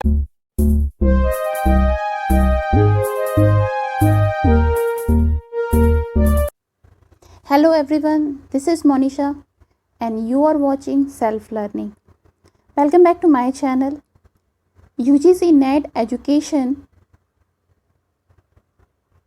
Hello everyone, this is Monisha and you are watching Self Learning. Welcome back to my channel. UGC NET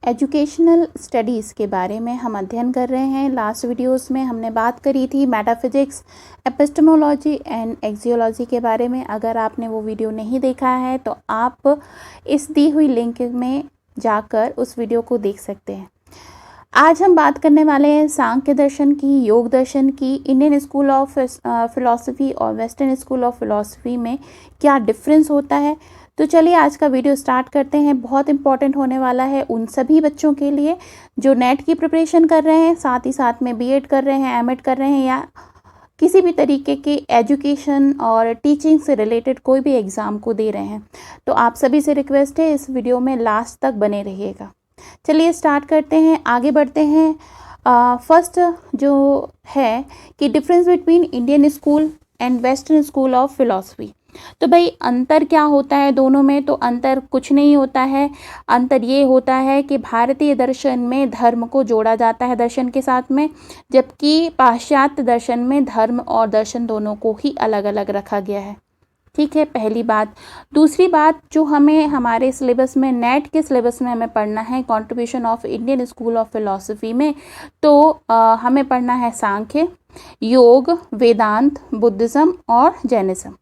educational studies के बारे में हम अध्ययन कर रहे हैं। लास्ट वीडियोस में हमने बात करी थी मेटाफिजिक्स, एपिस्टेमोलॉजी एंड एक्सियोलॉजी के बारे में। अगर आपने वो वीडियो नहीं देखा है तो आप इस दी हुई लिंक में जाकर उस वीडियो को देख सकते हैं। आज हम बात करने वाले हैं सांख्य दर्शन की, योग दर्शन की। इंडियन स्कूल ऑफ फिलॉसफी और वेस्टर्न स्कूल ऑफ फिलॉसफी में क्या डिफरेंस होता है। तो चलिए आज का वीडियो स्टार्ट करते हैं। बहुत इंपॉर्टेंट होने वाला है उन सभी बच्चों के लिए जो नेट की प्रिपरेशन कर रहे हैं, साथ ही साथ में बीएड कर रहे हैं, एमएड कर रहे हैं या किसी भी तरीके की एजुकेशन और टीचिंग से रिलेटेड कोई भी एग्ज़ाम को दे रहे हैं। तो आप सभी से रिक्वेस्ट है इस वीडियो में लास्ट तक बने रहिएगा। चलिए स्टार्ट करते हैं, आगे बढ़ते हैं। फर्स्ट जो है कि difference between Indian school and western school of philosophy. तो भाई अंतर क्या होता है दोनों में? तो अंतर कुछ नहीं होता है। अंतर ये होता है कि भारतीय दर्शन में धर्म को जोड़ा जाता है दर्शन के साथ में, जबकि पाश्चात्य दर्शन में धर्म और दर्शन दोनों को ही अलग अलग रखा गया है। ठीक है, पहली बात। दूसरी बात जो हमें हमारे सिलेबस में, नेट के सिलेबस में हमें पढ़ना है contribution of Indian school of philosophy में, तो हमें पढ़ना है सांख्य, योग, वेदांत, बुद्धिज़्म और जैनिज़्म।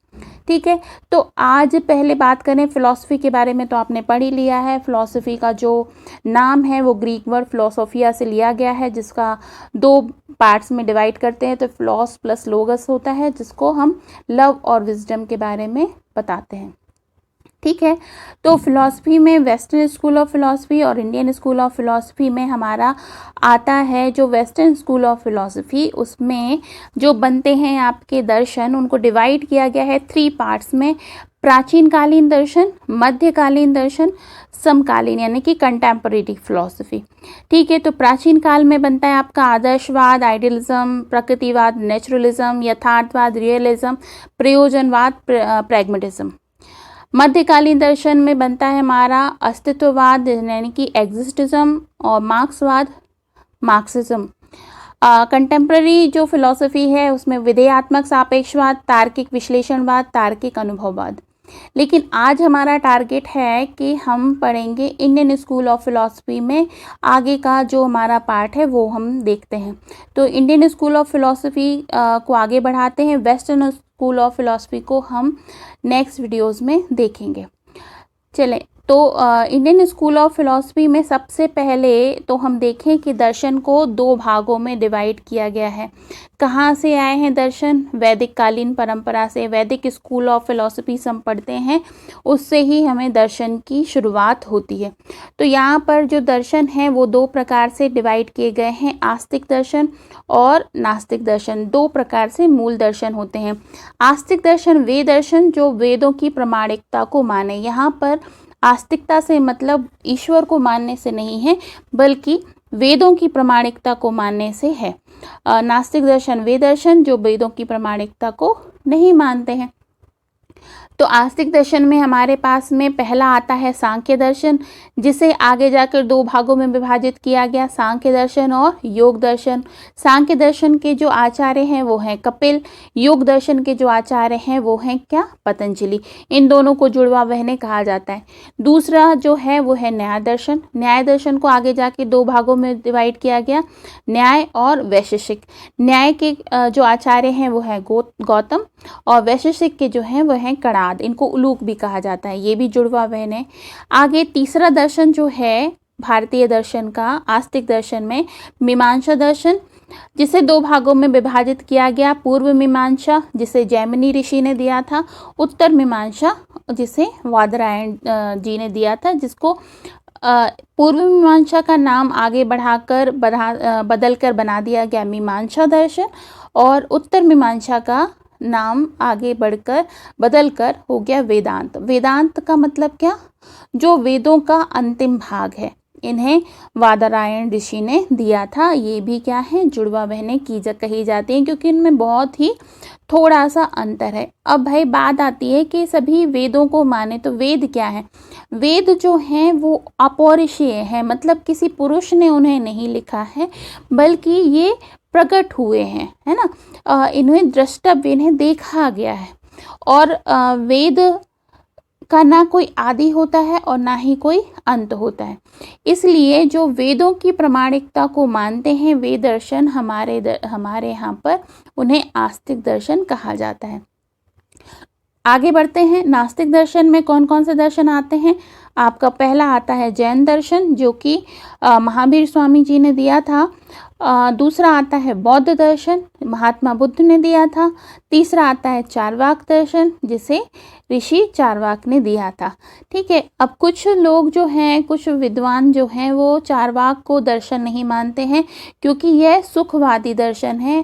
ठीक है, तो आज पहले बात करें फिलॉसफी के बारे में। तो आपने पढ़ ही लिया है, फिलॉसफी का जो नाम है वो ग्रीक वर्ड फिलोसोफिया से लिया गया है, जिसका दो पार्ट्स में डिवाइड करते हैं। तो फिलॉस प्लस लोगस होता है, जिसको हम लव और विजडम के बारे में बताते हैं। ठीक है, तो फिलॉसफी में वेस्टर्न स्कूल ऑफ फिलॉसफी और इंडियन स्कूल ऑफ फिलॉसफी में हमारा आता है जो वेस्टर्न स्कूल ऑफ फिलॉसफी, उसमें जो बनते हैं आपके दर्शन, उनको डिवाइड किया गया है 3 पार्ट्स में। प्राचीन कालीन दर्शन, मध्यकालीन दर्शन, समकालीन यानी कि कंटेम्परेरी फिलॉसफी। ठीक है, तो प्राचीन काल में बनता है आपका आदर्शवाद, आइडियलिज्म, प्रकृतिवाद, नेचुरलिज्म, यथार्थवाद, रियलिज्म, प्रयोजनवाद, प्रैग्मेटिज्म। मध्यकालीन दर्शन में बनता है हमारा अस्तित्ववाद यानी कि एग्जिस्टिज्म और मार्क्सवाद, मार्क्सिज्म। कंटेम्प्रेरी जो फिलॉसफी है उसमें विधेयात्मक सापेक्षवाद, तार्किक विश्लेषणवाद, तार्किक अनुभववाद। लेकिन आज हमारा टारगेट है कि हम पढ़ेंगे इंडियन स्कूल ऑफ फिलॉसफी में। आगे का जो हमारा पार्ट है वो हम देखते हैं। तो इंडियन स्कूल ऑफ फिलॉसफी को आगे बढ़ाते हैं, वेस्टर्न स्कूल ऑफ फिलॉसफी को हम नेक्स्ट वीडियोस में देखेंगे। चलें, तो इंडियन स्कूल ऑफ फिलॉसफी में सबसे पहले तो हम देखें कि दर्शन को 2 भागों में डिवाइड किया गया है। कहाँ से आए हैं दर्शन? वैदिक कालीन परंपरा से। वैदिक स्कूल ऑफ फिलॉसफी से हम पढ़ते हैं, उससे ही हमें दर्शन की शुरुआत होती है। तो यहाँ पर जो दर्शन है वो 2 प्रकार से डिवाइड किए गए हैं, आस्तिक दर्शन और नास्तिक दर्शन। 2 प्रकार से मूल दर्शन होते हैं। आस्तिक दर्शन वे दर्शन जो वेदों की प्रामाणिकता को माने। यहाँ पर आस्तिकता से मतलब ईश्वर को मानने से नहीं है, बल्कि वेदों की प्रामाणिकता को मानने से है। नास्तिक दर्शन वे दर्शन जो वेदों की प्रामाणिकता को नहीं मानते हैं। तो आस्तिक दर्शन में हमारे पास में पहला आता है सांख्य दर्शन, जिसे आगे जाकर 2 भागों में विभाजित किया गया, सांख्य दर्शन और योग दर्शन। सांख्य दर्शन के जो आचार्य हैं वो हैं कपिल, योग दर्शन के जो आचार्य हैं वो हैं क्या? पतंजलि। इन दोनों को जुड़वा बहने कहा जाता है। दूसरा जो है वो है न्याय दर्शन। न्याय दर्शन को आगे जाके 2 भागों में डिवाइड किया गया, न्याय और वैशेषिक। न्याय के जो आचार्य हैं वो है गौतम और वैशेषिक के जो हैं वो हैं कणाद। इनको उलूक भी कहा जाता है, ये भी जुड़वा बहन है। आगे तीसरा दर्शन जो है भारतीय दर्शन का आस्तिक दर्शन में मीमांसा दर्शन, जिसे 2 भागों में विभाजित किया गया, पूर्व मीमांसा जिसे जैमिनी ऋषि ने दिया था, उत्तर मीमांसा जिसे वादरायण जी ने दिया था, जिसको पूर्व मीमांसा का नाम आगे बढ़ाकर बदलकर बना दिया गया मीमांसा दर्शन, और उत्तर मीमांसा का नाम आगे बढ़कर बदलकर हो गया वेदांत। वेदांत का मतलब क्या? जो वेदों का अंतिम भाग है। इन्हें वादरायण ऋषि ने दिया था। ये भी क्या है, जुड़वा बहनें कही जाती हैं, क्योंकि इनमें बहुत ही थोड़ा सा अंतर है। अब भाई बात आती है कि सभी वेदों को माने तो वेद क्या है। वेद जो हैं वो अपौरुषीय है, मतलब किसी पुरुष ने उन्हें नहीं लिखा है, बल्कि ये प्रकट हुए हैं, है ना। इन्हें द्रष्टव्य, इन्हें देखा गया है। और वेद का ना कोई आदि होता है और ना ही कोई अंत होता है। इसलिए जो वेदों की प्रामाणिकता को मानते हैं, वेद दर्शन हमारे यहाँ पर उन्हें आस्तिक दर्शन कहा जाता है। आगे बढ़ते हैं। नास्तिक दर्शन में कौन कौन से दर्शन आते हैं। आपका पहला आता है जैन दर्शन, जो कि महावीर स्वामी जी ने दिया था। दूसरा आता है बौद्ध दर्शन, महात्मा बुद्ध ने दिया था। तीसरा आता है चारवाक दर्शन, जिसे ऋषि चारवाक ने दिया था। ठीक है। अब कुछ लोग जो हैं, कुछ विद्वान जो हैं, वो चारवाक को दर्शन नहीं मानते हैं, क्योंकि यह सुखवादी दर्शन है।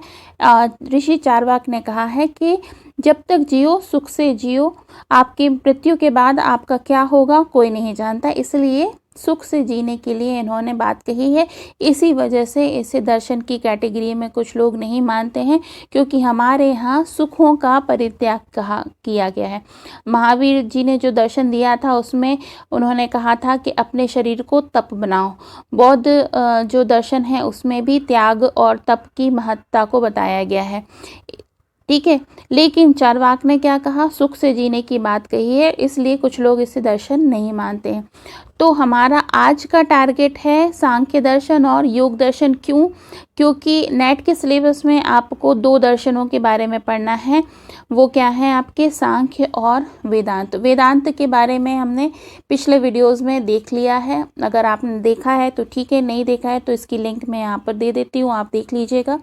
ऋषि चारवाक ने कहा है कि जब तक जियो सुख से जियो, आपकी मृत्यु के बाद आपका क्या होगा कोई नहीं जानता, इसलिए सुख से जीने के लिए इन्होंने बात कही है। इसी वजह से इसे दर्शन की कैटेगरी में कुछ लोग नहीं मानते हैं, क्योंकि हमारे यहाँ सुखों का परित्याग किया गया है। महावीर जी ने जो दर्शन दिया था उसमें उन्होंने कहा था कि अपने शरीर को तप बनाओ। बौद्ध जो दर्शन है उसमें भी त्याग और तप की महत्ता को बताया गया है। ठीक है। लेकिन चारवाक ने क्या कहा, सुख से जीने की बात कही है, इसलिए कुछ लोग इसे दर्शन नहीं मानते हैं। तो हमारा आज का टारगेट है सांख्य दर्शन और योग दर्शन। क्यों? क्योंकि नेट के सिलेबस में आपको 2 दर्शनों के बारे में पढ़ना है। वो क्या है आपके, सांख्य और वेदांत। वेदांत के बारे में हमने पिछले वीडियोस में देख लिया है। अगर आपने देखा है तो ठीक है, नहीं देखा है तो इसकी लिंक मैं यहाँ पर दे देती हूँ, आप देख लीजिएगा।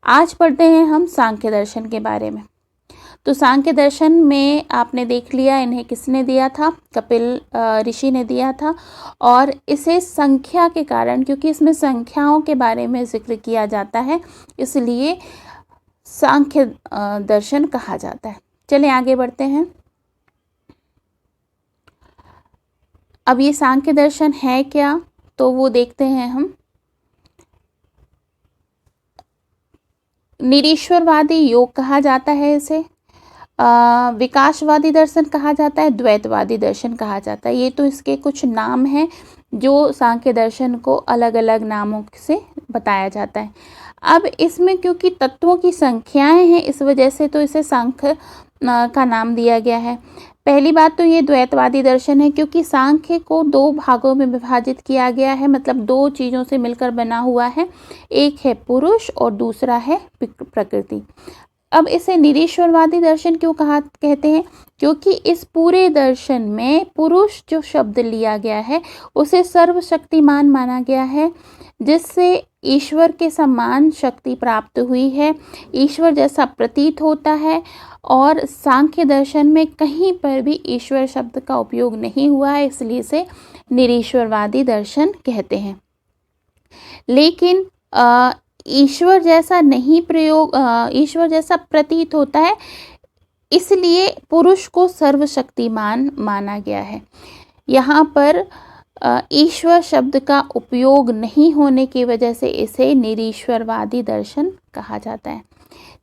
आज पढ़ते हैं हम सांख्य दर्शन के बारे में। तो सांख्य दर्शन में आपने देख लिया इन्हें किसने दिया था, कपिल ऋषि ने दिया था। और इसे संख्या के कारण, क्योंकि इसमें संख्याओं के बारे में जिक्र किया जाता है, इसलिए सांख्य दर्शन कहा जाता है। चलिए आगे बढ़ते हैं। अब ये सांख्य दर्शन है क्या, तो वो देखते हैं हम। निरीश्वरवादी योग कहा जाता है इसे। विकासवादी दर्शन कहा जाता है, द्वैतवादी दर्शन कहा जाता है। ये तो इसके कुछ नाम हैं जो सांख्य दर्शन को अलग अलग नामों से बताया जाता है। अब इसमें क्योंकि तत्वों की संख्याएं हैं, इस वजह से तो इसे सांख्य का नाम दिया गया है। पहली बात तो ये द्वैतवादी दर्शन है, क्योंकि सांख्य को 2 भागों में विभाजित किया गया है, मतलब 2 चीज़ों से मिलकर बना हुआ है। एक है पुरुष और दूसरा है प्रकृति। अब इसे निरीश्वरवादी दर्शन क्यों कहते हैं, क्योंकि इस पूरे दर्शन में पुरुष जो शब्द लिया गया है उसे सर्वशक्तिमान माना गया है, जिससे ईश्वर के समान शक्ति प्राप्त हुई है, ईश्वर जैसा प्रतीत होता है। और सांख्य दर्शन में कहीं पर भी ईश्वर शब्द का उपयोग नहीं हुआ है, इसलिए इसे निरीश्वरवादी दर्शन कहते हैं। लेकिन ईश्वर जैसा नहीं प्रयोग, ईश्वर जैसा प्रतीत होता है, इसलिए पुरुष को सर्वशक्तिमान माना गया है। यहाँ पर ईश्वर शब्द का उपयोग नहीं होने की वजह से इसे निरीश्वरवादी दर्शन कहा जाता है।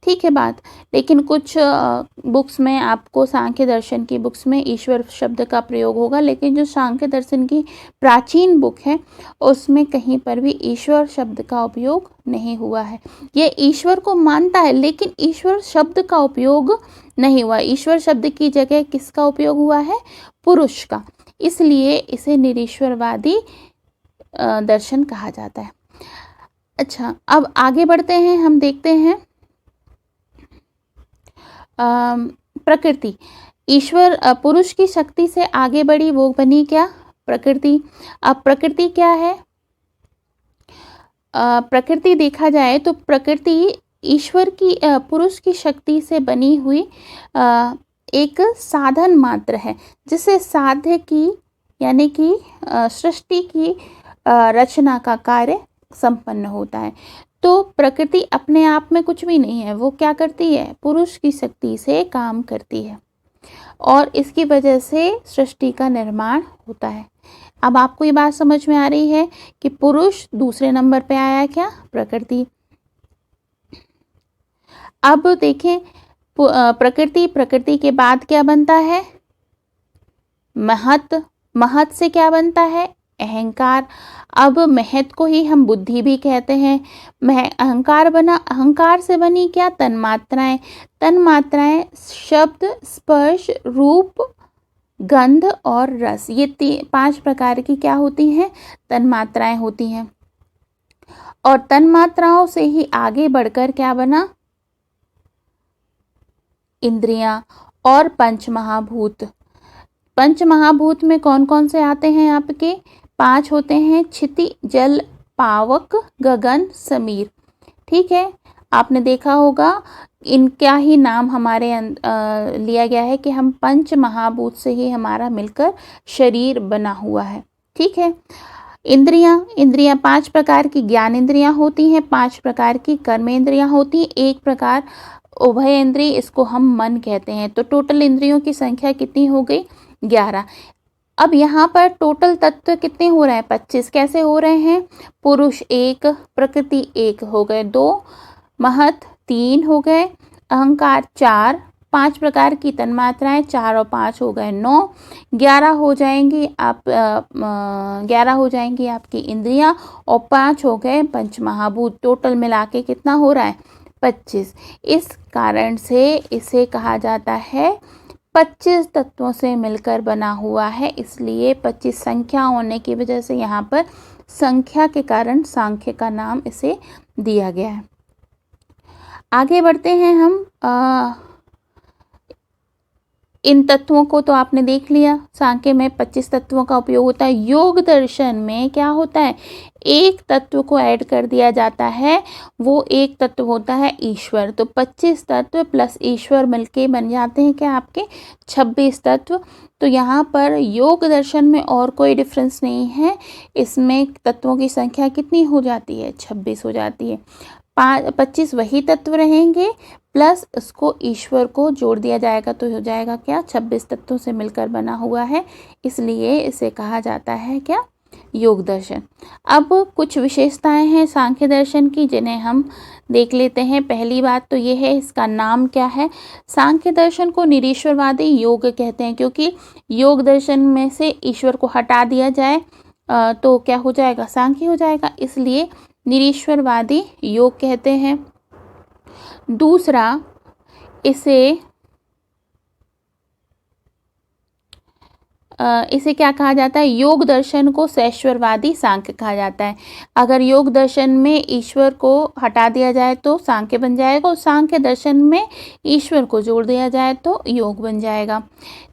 ठीक है बात। लेकिन कुछ बुक्स में आपको सांख्य दर्शन की बुक्स में ईश्वर शब्द का प्रयोग होगा, लेकिन जो सांख्य दर्शन की प्राचीन बुक है उसमें कहीं पर भी ईश्वर शब्द का उपयोग नहीं हुआ है। ये ईश्वर को मानता है, लेकिन ईश्वर शब्द का उपयोग नहीं हुआ। ईश्वर शब्द की जगह किसका उपयोग हुआ है, पुरुष का, इसलिए इसे निरीश्वरवादी दर्शन कहा जाता है। अच्छा, अब आगे बढ़ते हैं, हम देखते हैं प्रकृति। ईश्वर पुरुष की शक्ति से आगे बढ़ी, वो बनी क्या, प्रकृति। अब प्रकृति क्या है, प्रकृति देखा जाए तो प्रकृति ईश्वर की पुरुष की शक्ति से बनी हुई एक साधन मात्र है, जिसे साध्य की यानी कि सृष्टि की रचना का कार्य संपन्न होता है। तो प्रकृति अपने आप में कुछ भी नहीं है, वो क्या करती है, पुरुष की शक्ति से काम करती है और इसकी वजह से सृष्टि का निर्माण होता है। अब आपको ये बात समझ में आ रही है कि पुरुष दूसरे नंबर पे आया क्या, प्रकृति। अब देखें प्रकृति के बाद क्या बनता है, महत। महत से क्या बनता है, अहंकार। अब महत को ही हम बुद्धि भी कहते हैं। अहंकार बना, अहंकार से बनी क्या, तन्मात्राएं। तन्मात्राएं शब्द, स्पर्श, रूप, गंध और रस, ये 5 प्रकार की क्या होती हैं, तन्मात्राएं होती हैं। और तन्मात्राओं से ही आगे बढ़कर क्या बना, इंद्रियां और पंचमहाभूत। पंचमहाभूत में कौन कौन से आते हैं आपके, 5 होते हैं, क्षिति, जल, पावक, गगन, समीर। ठीक है, आपने देखा होगा इनका ही नाम हमारे लिया गया है कि हम पंच महाभूत से ही हमारा मिलकर शरीर बना हुआ है। ठीक है, इंद्रियां 5 प्रकार की ज्ञान इंद्रियां होती हैं, 5 प्रकार की कर्म इंद्रियां होती हैं, एक प्रकार उभय इंद्रिय, इसको हम मन कहते हैं। तो टोटल इंद्रियों की संख्या कितनी हो गई, 11। अब यहाँ पर टोटल तत्व कितने हो रहे हैं, 25। कैसे हो रहे हैं, पुरुष 1, प्रकृति 1 हो गए, 2 महत 3 हो गए, अहंकार 4, 5 प्रकार की तन्मात्राएं 4 और 5 हो गए 9, 11 हो जाएंगी 11 हो जाएंगी आपकी इंद्रियां और 5 हो गए पंचमहाभूत। टोटल मिला के कितना हो रहा है, 25। इस कारण से इसे कहा जाता है 25 तत्वों से मिलकर बना हुआ है, इसलिए 25 संख्या होने की वजह से यहाँ पर संख्या के कारण सांख्य का नाम इसे दिया गया है। आगे बढ़ते हैं हम। इन तत्वों को तो आपने देख लिया, सांख्य में 25 तत्वों का उपयोग होता है। योग दर्शन में क्या होता है, एक तत्व को ऐड कर दिया जाता है, वो एक तत्व होता है ईश्वर। तो 25 तत्व प्लस ईश्वर मिलके बन जाते हैं क्या, आपके 26 तत्व। तो यहाँ पर योग दर्शन में और कोई डिफरेंस नहीं है, इसमें तत्वों की संख्या कितनी हो जाती है, 26 हो जाती है। 25 वही तत्व रहेंगे प्लस उसको ईश्वर को जोड़ दिया जाएगा, तो हो जाएगा क्या, 26 तत्वों से मिलकर बना हुआ है, इसलिए इसे कहा जाता है क्या, योग दर्शन। अब कुछ विशेषताएं हैं सांख्य दर्शन की जिन्हें हम देख लेते हैं। पहली बात तो ये है, इसका नाम क्या है, सांख्य दर्शन को निरीश्वरवादी योग कहते हैं, क्योंकि योग दर्शन में से ईश्वर को हटा दिया जाए तो क्या हो जाएगा, सांख्य हो जाएगा, इसलिए निरीश्वरवादी योग कहते हैं। दूसरा, इसे क्या कहा जाता है, योग दर्शन को सैश्वरवादी सांख्य कहा जाता है। अगर योग दर्शन में ईश्वर को हटा दिया जाए तो सांख्य बन जाएगा, और सांख्य दर्शन में ईश्वर को जोड़ दिया जाए तो योग बन जाएगा।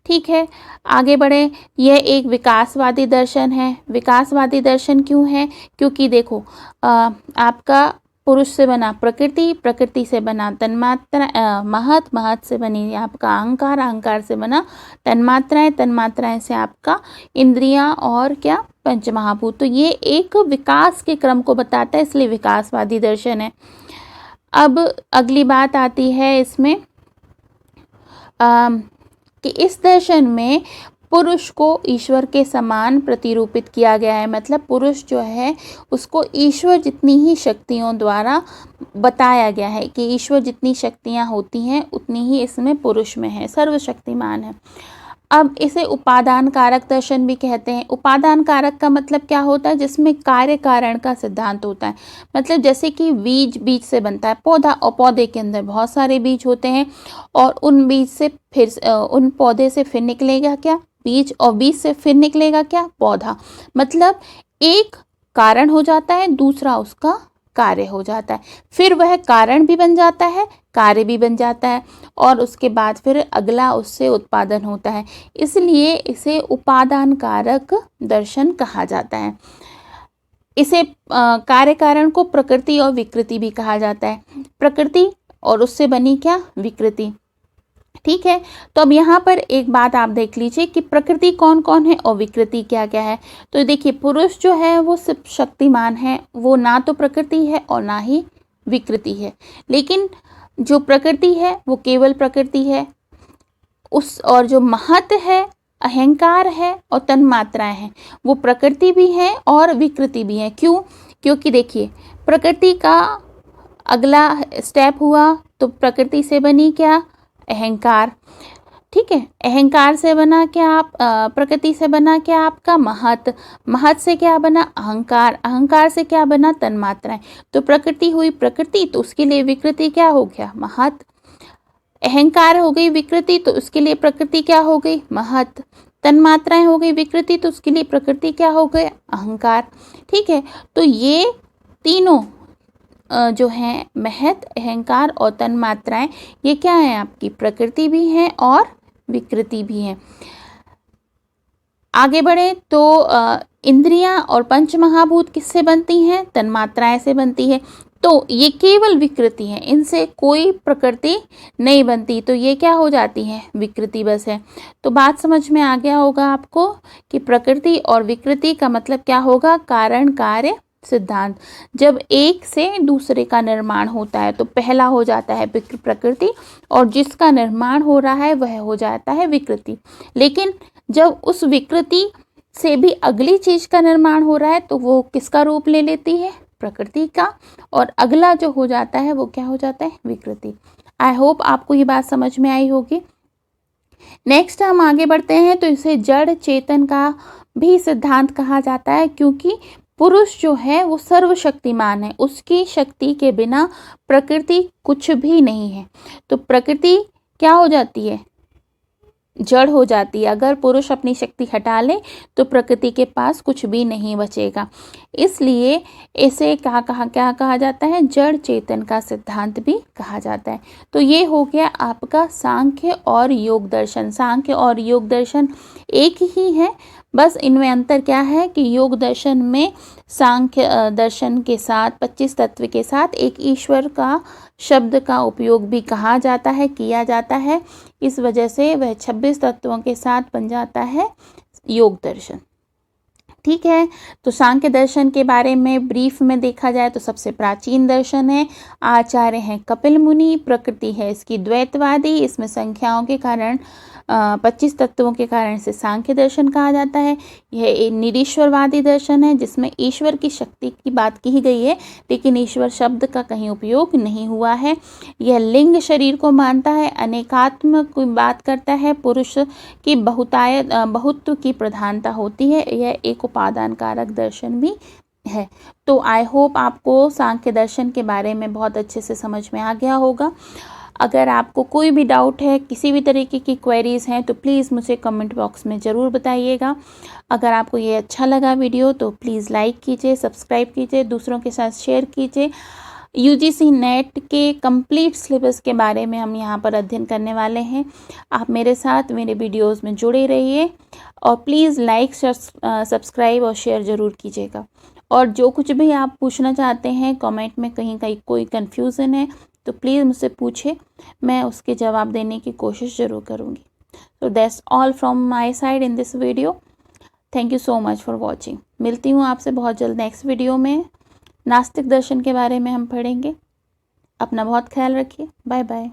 ठीक है, आगे बढ़े। यह एक विकासवादी दर्शन है। विकासवादी दर्शन क्यों है, क्योंकि देखो आपका पुरुष से बना प्रकृति, प्रकृति से बना तन्मात्रा, महत, महत से बनी आपका अहंकार, अहंकार से बना तन्मात्राएं, तन्मात्राएं से आपका इंद्रियां और क्या, पंचमहाभूत। तो ये एक विकास के क्रम को बताता है, इसलिए विकासवादी दर्शन है। अब अगली बात आती है इसमें कि इस दर्शन में पुरुष को ईश्वर के समान प्रतिरूपित किया गया है। मतलब पुरुष जो है उसको ईश्वर जितनी ही शक्तियों द्वारा बताया गया है कि ईश्वर जितनी शक्तियां होती हैं उतनी ही इसमें पुरुष में है, सर्वशक्तिमान है। अब इसे उपादान कारक दर्शन भी कहते हैं। उपादान कारक का मतलब क्या होता है, जिसमें कार्य कारण का सिद्धांत होता है। मतलब जैसे कि बीज से बनता है पौधा, और पौधे के अंदर बहुत सारे बीज होते हैं, और उन बीज से फिर उन पौधे से फिर निकलेगा क्या, बीज, और बीज से फिर निकलेगा क्या, पौधा। मतलब एक कारण हो जाता है, दूसरा उसका कार्य हो जाता है, फिर वह कारण भी बन जाता है, कार्य भी बन जाता है, और उसके बाद फिर अगला उससे उत्पादन होता है। इसलिए इसे उपादान कारक दर्शन कहा जाता है। इसे कार्य कारण को प्रकृति और विकृति भी कहा जाता है। प्रकृति और उससे बनी क्या, विकृति। ठीक है, तो अब यहाँ पर एक बात आप देख लीजिए कि प्रकृति कौन कौन है और विकृति क्या क्या है। तो देखिए, पुरुष जो है वो सिर्फ शक्तिमान है, वो ना तो प्रकृति है और ना ही विकृति है। लेकिन जो प्रकृति है वो केवल प्रकृति है, और जो महत है, अहंकार है और तन्मात्राएं हैं, वो प्रकृति भी है और विकृति भी है। क्यों? क्योंकि देखिए, प्रकृति का अगला स्टेप हुआ तो प्रकृति से बनी क्या? अहंकार। ठीक है, अहंकार से बना क्या? आप प्रकृति से बना क्या? आपका महत। महत से क्या बना? अहंकार। अहंकार से क्या बना? तन्मात्राएं। तो प्रकृति हुई प्रकृति, तो उसके लिए विकृति क्या हो गया? महत। अहंकार हो गई विकृति, तो उसके लिए प्रकृति क्या हो गई? महत। तन्मात्राएं हो गई विकृति, तो उसके लिए प्रकृति क्या हो गए? अहंकार। ठीक है, तो ये तीनों जो हैं महत, अहंकार और तन्मात्राएं, ये क्या है? आपकी प्रकृति भी है और विकृति भी है। आगे बढ़े तो इंद्रियां और पंच महाभूत किससे बनती हैं? तन्मात्राएं से बनती है। तो ये केवल विकृति है, इनसे कोई प्रकृति नहीं बनती, तो ये क्या हो जाती है? विकृति बस है। तो बात समझ में आ गया होगा आपको कि प्रकृति और विकृति का मतलब क्या होगा? कारण कार्य सिद्धांत। जब एक से दूसरे का निर्माण होता है तो पहला हो जाता है प्रकृति, और जिसका निर्माण हो रहा है वह हो जाता है विकृति। लेकिन जब उस विकृति से भी अगली चीज का निर्माण हो रहा है तो वो किसका रूप ले लेती है? प्रकृति का, और अगला जो हो जाता है वो क्या हो जाता है? विकृति। आई होप आपको ये बात समझ में आई होगी। नेक्स्ट हम आगे बढ़ते हैं, तो इसे जड़ चेतन का भी सिद्धांत कहा जाता है, क्योंकि पुरुष जो है वो सर्वशक्तिमान है, उसकी शक्ति के बिना प्रकृति कुछ भी नहीं है। तो प्रकृति क्या हो जाती है? जड़ हो जाती है। अगर पुरुष अपनी शक्ति हटा ले तो प्रकृति के पास कुछ भी नहीं बचेगा। इसलिए इसे क्या कहा जाता है? जड़ चेतन का सिद्धांत भी कहा जाता है। तो ये हो गया आपका सांख्य और योग दर्शन। सांख्य और योग दर्शन एक ही है, बस इनमें अंतर क्या है कि योग दर्शन में सांख्य दर्शन के साथ 25 तत्व के साथ एक ईश्वर का शब्द का उपयोग भी किया जाता है। इस वजह से वह 26 तत्वों के साथ बन जाता है योग दर्शन। ठीक है, तो सांख्य दर्शन के बारे में ब्रीफ में देखा जाए तो सबसे प्राचीन दर्शन है। आचार्य हैं कपिल मुनि। प्रकृति है इसकी द्वैतवादी, इसमें संख्याओं के कारण 25 तत्वों के कारण से सांख्य दर्शन कहा जाता है। यह एक निरीश्वरवादी दर्शन है, जिसमें ईश्वर की शक्ति की बात की गई है, लेकिन ईश्वर शब्द का कहीं उपयोग नहीं हुआ है। यह लिंग शरीर को मानता है, अनेकात्म की बात करता है, पुरुष की बहुत्व की प्रधानता होती है। यह एक उपादान कारक दर्शन भी है। तो आई होप आपको सांख्य दर्शन के बारे में बहुत अच्छे से समझ में आ गया होगा। अगर आपको कोई भी डाउट है, किसी भी तरीके की क्वेरीज़ हैं, तो प्लीज़ मुझे कमेंट बॉक्स में ज़रूर बताइएगा। अगर आपको ये अच्छा लगा वीडियो तो प्लीज़ लाइक कीजिए, सब्सक्राइब कीजिए, दूसरों के साथ शेयर कीजिए। यूजीसी नेट के कंप्लीट सिलेबस के बारे में हम यहाँ पर अध्ययन करने वाले हैं। आप मेरे साथ मेरे वीडियोस में जुड़े रहिए, और प्लीज़ लाइक, सब्सक्राइब और शेयर ज़रूर कीजिएगा। और जो कुछ भी आप पूछना चाहते हैं कमेंट में, कहीं कोई कन्फ्यूज़न है तो प्लीज़ मुझसे पूछे, मैं उसके जवाब देने की कोशिश ज़रूर करूँगी। So that's all from my side in this video. Thank you so much for watching. मिलती हूँ आपसे बहुत जल्द नेक्स्ट वीडियो में। नास्तिक दर्शन के बारे में हम पढ़ेंगे। अपना बहुत ख्याल रखिए। Bye bye.